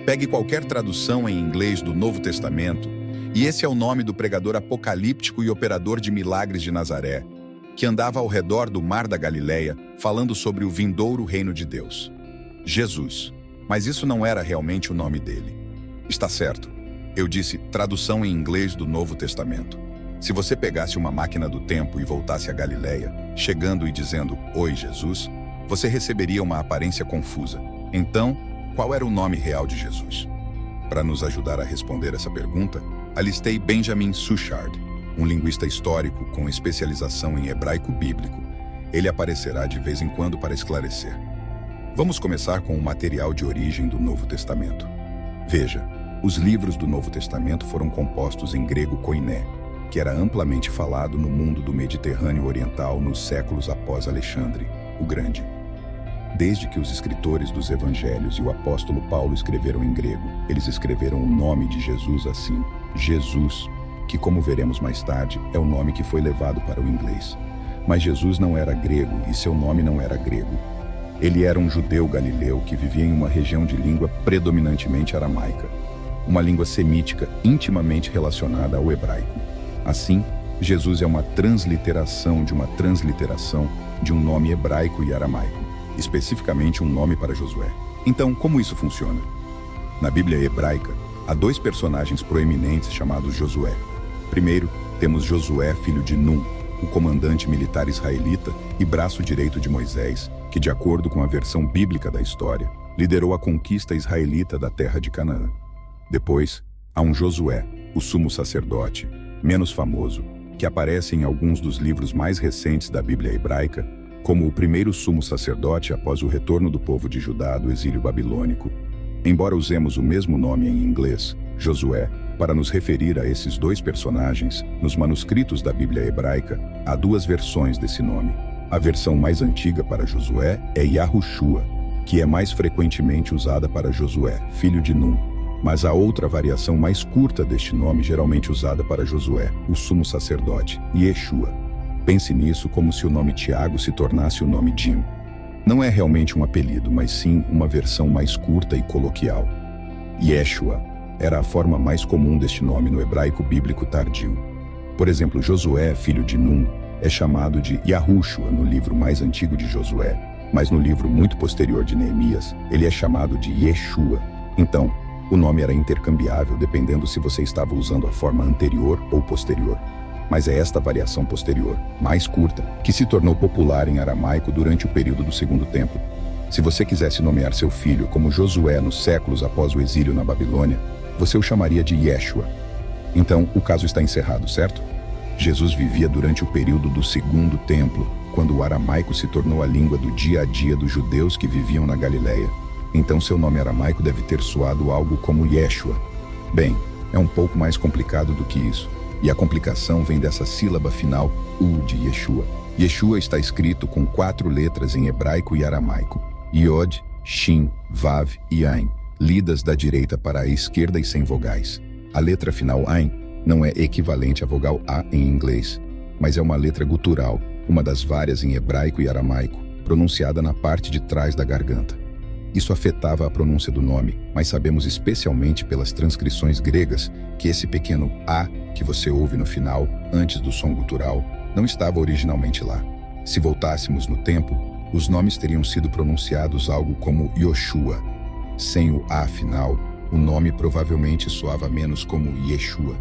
Pegue qualquer tradução em inglês do Novo Testamento, e esse é o nome do pregador apocalíptico e operador de milagres de Nazaré, que andava ao redor do mar da Galileia, falando sobre o vindouro reino de Deus. Jesus. Mas isso não era realmente o nome dele. Está certo. Eu disse tradução em inglês do Novo Testamento. Se você pegasse uma máquina do tempo e voltasse à Galileia, chegando e dizendo, "Oi, Jesus", você receberia uma aparência confusa. Então, qual era o nome real de Jesus? Para nos ajudar a responder essa pergunta, alistei Benjamin Suchard, um linguista histórico com especialização em hebraico bíblico. Ele aparecerá de vez em quando para esclarecer. Vamos começar com o material de origem do Novo Testamento. Veja, os livros do Novo Testamento foram compostos em grego koiné, que era amplamente falado no mundo do Mediterrâneo Oriental nos séculos após Alexandre, o Grande. Desde que os escritores dos Evangelhos e o apóstolo Paulo escreveram em grego, eles escreveram o nome de Jesus assim, Jesus, que, como veremos mais tarde, é o nome que foi levado para o inglês. Mas Jesus não era grego e seu nome não era grego. Ele era um judeu galileu que vivia em uma região de língua predominantemente aramaica, uma língua semítica intimamente relacionada ao hebraico. Assim, Jesus é uma transliteração de um nome hebraico e aramaico, especificamente um nome para Josué. Então, como isso funciona? Na Bíblia hebraica, há dois personagens proeminentes chamados Josué. Primeiro, temos Josué, filho de Num, o comandante militar israelita e braço direito de Moisés, que, de acordo com a versão bíblica da história, liderou a conquista israelita da terra de Canaã. Depois, há um Josué, o sumo sacerdote, menos famoso, que aparece em alguns dos livros mais recentes da Bíblia hebraica, como o primeiro sumo sacerdote após o retorno do povo de Judá do exílio babilônico. Embora usemos o mesmo nome em inglês, Josué, para nos referir a esses dois personagens, nos manuscritos da Bíblia hebraica, há duas versões desse nome. A versão mais antiga para Josué é Yahushua, que é mais frequentemente usada para Josué, filho de Num. Mas há outra variação mais curta deste nome geralmente usada para Josué, o sumo sacerdote, Yeshua. Pense nisso como se o nome Tiago se tornasse o nome Jim. Não é realmente um apelido, mas sim uma versão mais curta e coloquial. Yeshua era a forma mais comum deste nome no hebraico bíblico tardio. Por exemplo, Josué, filho de Num, é chamado de Yahushua no livro mais antigo de Josué, mas no livro muito posterior de Neemias, ele é chamado de Yeshua. Então, o nome era intercambiável dependendo se você estava usando a forma anterior ou posterior. Mas é esta variação posterior, mais curta, que se tornou popular em aramaico durante o período do Segundo Templo. Se você quisesse nomear seu filho como Josué nos séculos após o exílio na Babilônia, você o chamaria de Yeshua. Então, o caso está encerrado, certo? Jesus vivia durante o período do Segundo Templo, quando o aramaico se tornou a língua do dia a dia dos judeus que viviam na Galileia. Então seu nome aramaico deve ter soado algo como Yeshua. Bem, é um pouco mais complicado do que isso. E a complicação vem dessa sílaba final, U de Yeshua. Yeshua está escrito com 4 letras em hebraico e aramaico. Yod, Shin, Vav e Ain, lidas da direita para a esquerda e sem vogais. A letra final Ain não é equivalente à vogal A em inglês, mas é uma letra gutural, uma das várias em hebraico e aramaico, pronunciada na parte de trás da garganta. Isso afetava a pronúncia do nome, mas sabemos especialmente pelas transcrições gregas que esse pequeno A que você ouve no final, antes do som gutural, não estava originalmente lá. Se voltássemos no tempo, os nomes teriam sido pronunciados algo como Yoshua. Sem o A final, o nome provavelmente soava menos como Yeshua,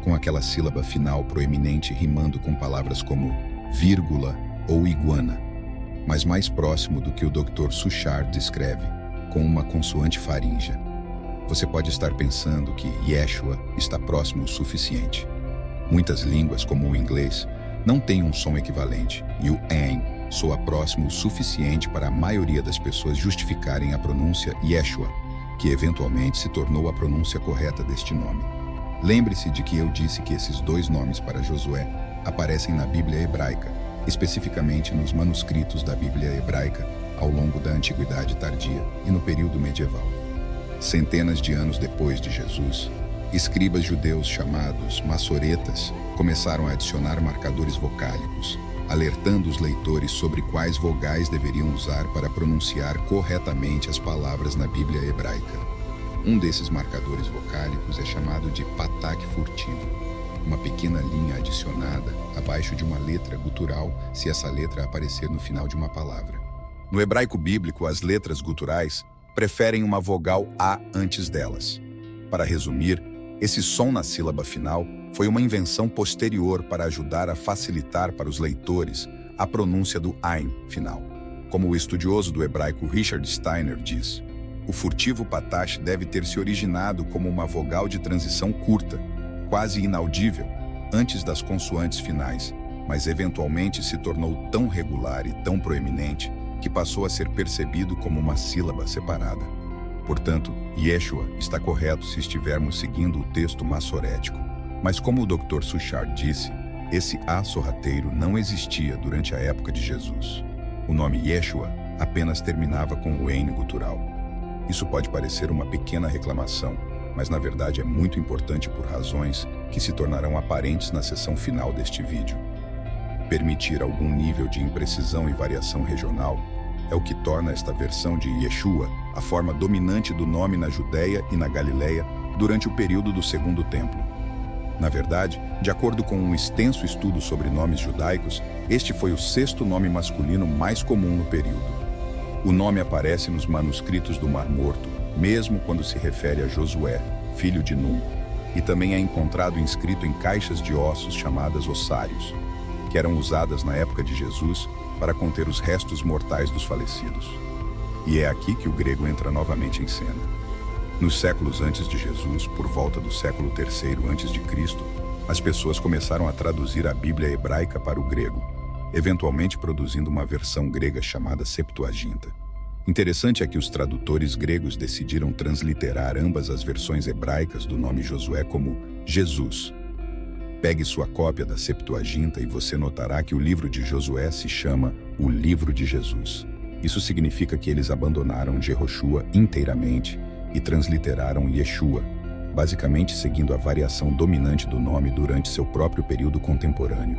com aquela sílaba final proeminente rimando com palavras como vírgula ou iguana, mas mais próximo do que o Dr. Suchard descreve, com uma consoante faríngea. Você pode estar pensando que Yeshua está próximo o suficiente. Muitas línguas, como o inglês, não têm um som equivalente, e o Ain soa próximo o suficiente para a maioria das pessoas justificarem a pronúncia Yeshua, que eventualmente se tornou a pronúncia correta deste nome. Lembre-se de que eu disse que esses dois nomes para Josué aparecem na Bíblia hebraica, especificamente nos manuscritos da Bíblia hebraica ao longo da Antiguidade Tardia e no período medieval. Centenas de anos depois de Jesus, escribas judeus chamados massoretas começaram a adicionar marcadores vocálicos, alertando os leitores sobre quais vogais deveriam usar para pronunciar corretamente as palavras na Bíblia hebraica. Um desses marcadores vocálicos é chamado de pataque furtivo, uma pequena linha adicionada abaixo de uma letra gutural se essa letra aparecer no final de uma palavra. No hebraico bíblico, as letras guturais preferem uma vogal A antes delas. Para resumir, esse som na sílaba final foi uma invenção posterior para ajudar a facilitar para os leitores a pronúncia do Ain final. Como o estudioso do hebraico Richard Steiner diz, o furtivo patash deve ter se originado como uma vogal de transição curta, quase inaudível, antes das consoantes finais, mas eventualmente se tornou tão regular e tão proeminente que passou a ser percebido como uma sílaba separada. Portanto, Yeshua está correto se estivermos seguindo o texto massorético. Mas como o Dr. Suchard disse, esse A sorrateiro não existia durante a época de Jesus. O nome Yeshua apenas terminava com o N gutural. Isso pode parecer uma pequena reclamação, mas na verdade é muito importante por razões que se tornarão aparentes na seção final deste vídeo. Permitir algum nível de imprecisão e variação regional é o que torna esta versão de Yeshua a forma dominante do nome na Judéia e na Galileia durante o período do Segundo Templo. Na verdade, de acordo com um extenso estudo sobre nomes judaicos, este foi o sexto nome masculino mais comum no período. O nome aparece nos manuscritos do Mar Morto, mesmo quando se refere a Josué, filho de Num, e também é encontrado inscrito em caixas de ossos chamadas ossários, que eram usadas na época de Jesus para conter os restos mortais dos falecidos. E é aqui que o grego entra novamente em cena. Nos séculos antes de Jesus, por volta do século III a.C., as pessoas começaram a traduzir a Bíblia hebraica para o grego, eventualmente produzindo uma versão grega chamada Septuaginta. Interessante é que os tradutores gregos decidiram transliterar ambas as versões hebraicas do nome Josué como Jesus. Pegue sua cópia da Septuaginta e você notará que o livro de Josué se chama o Livro de Jesus. Isso significa que eles abandonaram Jehoshua inteiramente e transliteraram Yeshua, basicamente seguindo a variação dominante do nome durante seu próprio período contemporâneo.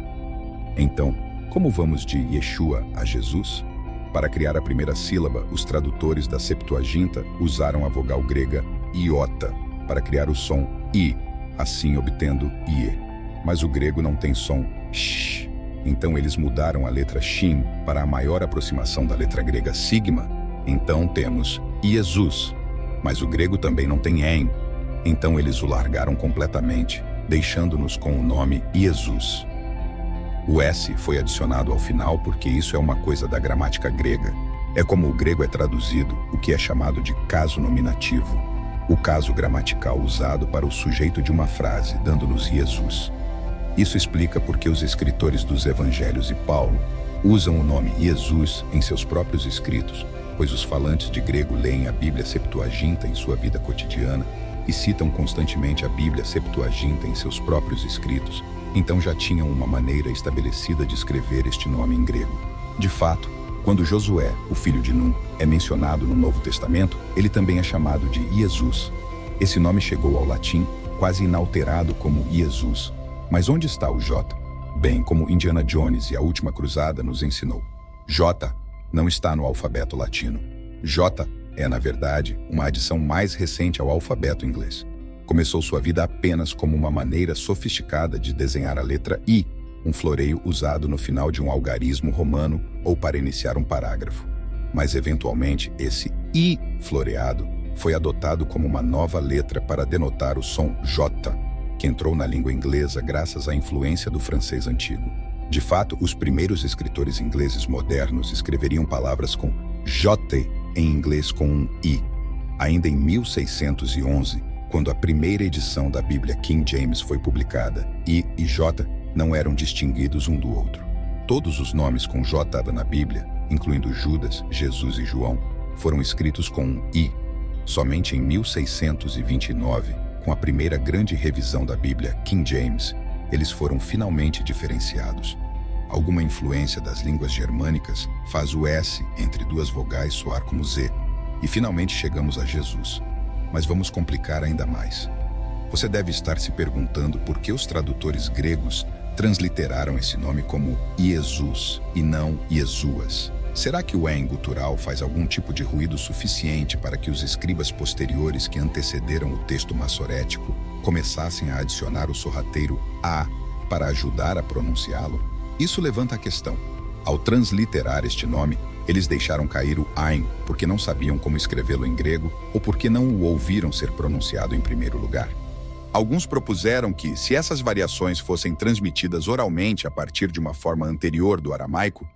Então, como vamos de Yeshua a Jesus? Para criar a primeira sílaba, os tradutores da Septuaginta usaram a vogal grega iota para criar o som I, assim obtendo ie. Mas o grego não tem som sh, então eles mudaram a letra shin para a maior aproximação da letra grega sigma, então temos Jesus. Mas o grego também não tem en, então eles o largaram completamente, deixando-nos com o nome Jesus. O S foi adicionado ao final porque isso é uma coisa da gramática grega. É como o grego é traduzido, o que é chamado de caso nominativo, o caso gramatical usado para o sujeito de uma frase, dando-nos Jesus. Isso explica por que os escritores dos Evangelhos e Paulo usam o nome Jesus em seus próprios escritos, pois os falantes de grego leem a Bíblia Septuaginta em sua vida cotidiana e citam constantemente a Bíblia Septuaginta em seus próprios escritos, então já tinham uma maneira estabelecida de escrever este nome em grego. De fato, quando Josué, o filho de Num, é mencionado no Novo Testamento, ele também é chamado de Jesus. Esse nome chegou ao latim quase inalterado como Jesus. Mas onde está o J? Bem, como Indiana Jones e a Última Cruzada nos ensinou, J não está no alfabeto latino. J é, na verdade, uma adição mais recente ao alfabeto inglês. Começou sua vida apenas como uma maneira sofisticada de desenhar a letra I, um floreio usado no final de um algarismo romano ou para iniciar um parágrafo. Mas, eventualmente, esse I floreado foi adotado como uma nova letra para denotar o som J, que entrou na língua inglesa graças à influência do francês antigo. De fato, os primeiros escritores ingleses modernos escreveriam palavras com J em inglês com um I. Ainda em 1611, quando a primeira edição da Bíblia King James foi publicada, I e J não eram distinguidos um do outro. Todos os nomes com J na Bíblia, incluindo Judas, Jesus e João, foram escritos com um I. Somente em 1629, com a primeira grande revisão da Bíblia King James, eles foram finalmente diferenciados. Alguma influência das línguas germânicas faz o S entre duas vogais soar como Z, e finalmente chegamos a Jesus. Mas vamos complicar ainda mais. Você deve estar se perguntando por que os tradutores gregos transliteraram esse nome como Jesus e não Iesuas. Será que o en gutural faz algum tipo de ruído suficiente para que os escribas posteriores que antecederam o texto massorético começassem a adicionar o sorrateiro a para ajudar a pronunciá-lo? Isso levanta a questão. Ao transliterar este nome, eles deixaram cair o ein porque não sabiam como escrevê-lo em grego ou porque não o ouviram ser pronunciado em primeiro lugar. Alguns propuseram que, se essas variações fossem transmitidas oralmente a partir de uma forma anterior do aramaico,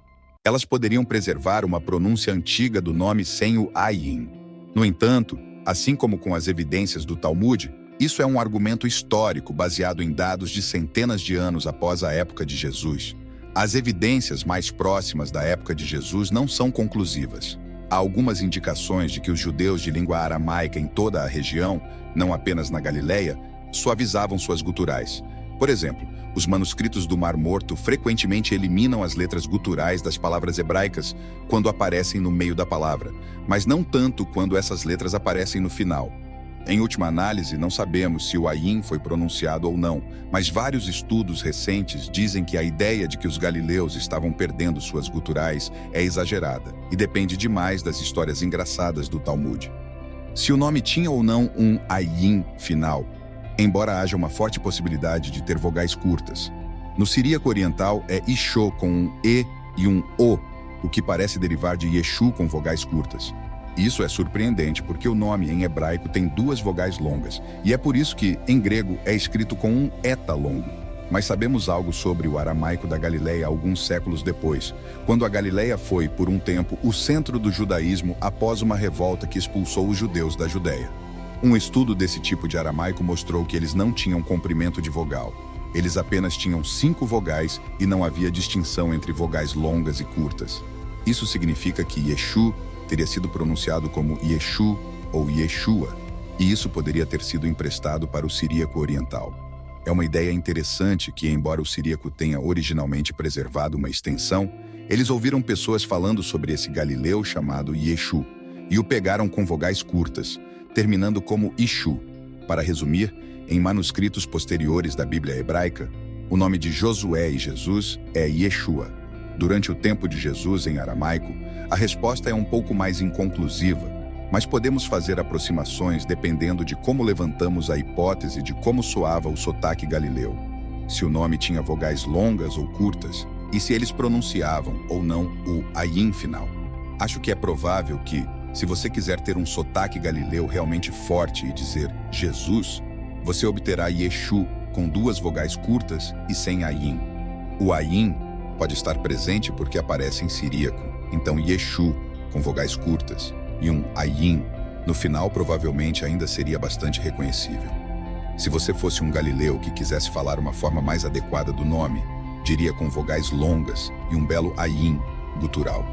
elas poderiam preservar uma pronúncia antiga do nome sem o ayin. No entanto, assim como com as evidências do Talmud, isso é um argumento histórico baseado em dados de centenas de anos após a época de Jesus. As evidências mais próximas da época de Jesus não são conclusivas. Há algumas indicações de que os judeus de língua aramaica em toda a região, não apenas na Galileia, suavizavam suas guturais. Por exemplo, os manuscritos do Mar Morto frequentemente eliminam as letras guturais das palavras hebraicas quando aparecem no meio da palavra, mas não tanto quando essas letras aparecem no final. Em última análise, não sabemos se o ayin foi pronunciado ou não, mas vários estudos recentes dizem que a ideia de que os galileus estavam perdendo suas guturais é exagerada e depende demais das histórias engraçadas do Talmud. Se o nome tinha ou não um ayin final, embora haja uma forte possibilidade de ter vogais curtas. No siríaco oriental é Ixô com um E e um O, o que parece derivar de Yeshu com vogais curtas. Isso é surpreendente porque o nome em hebraico tem duas vogais longas, e é por isso que, em grego, é escrito com um eta longo. Mas sabemos algo sobre o aramaico da Galileia alguns séculos depois, quando a Galileia foi, por um tempo, o centro do judaísmo após uma revolta que expulsou os judeus da Judéia. Um estudo desse tipo de aramaico mostrou que eles não tinham comprimento de vogal. Eles apenas tinham 5 vogais e não havia distinção entre vogais longas e curtas. Isso significa que Yeshu teria sido pronunciado como Yeshu ou Yeshua, e isso poderia ter sido emprestado para o siríaco oriental. É uma ideia interessante que, embora o siríaco tenha originalmente preservado uma extensão, eles ouviram pessoas falando sobre esse galileu chamado Yeshu, e o pegaram com vogais curtas, terminando como Ishu. Para resumir, em manuscritos posteriores da Bíblia hebraica, o nome de Josué e Jesus é Yeshua. Durante o tempo de Jesus em aramaico, a resposta é um pouco mais inconclusiva, mas podemos fazer aproximações dependendo de como levantamos a hipótese de como soava o sotaque galileu, se o nome tinha vogais longas ou curtas, e se eles pronunciavam ou não o ayin final. Acho que é provável que, se você quiser ter um sotaque galileu realmente forte e dizer Jesus, você obterá Yeshu com 2 vogais curtas e sem ayin. O ayin pode estar presente porque aparece em siríaco, então Yeshu com vogais curtas e um ayin no final provavelmente ainda seria bastante reconhecível. Se você fosse um galileu que quisesse falar uma forma mais adequada do nome, diria com vogais longas e um belo ayin gutural.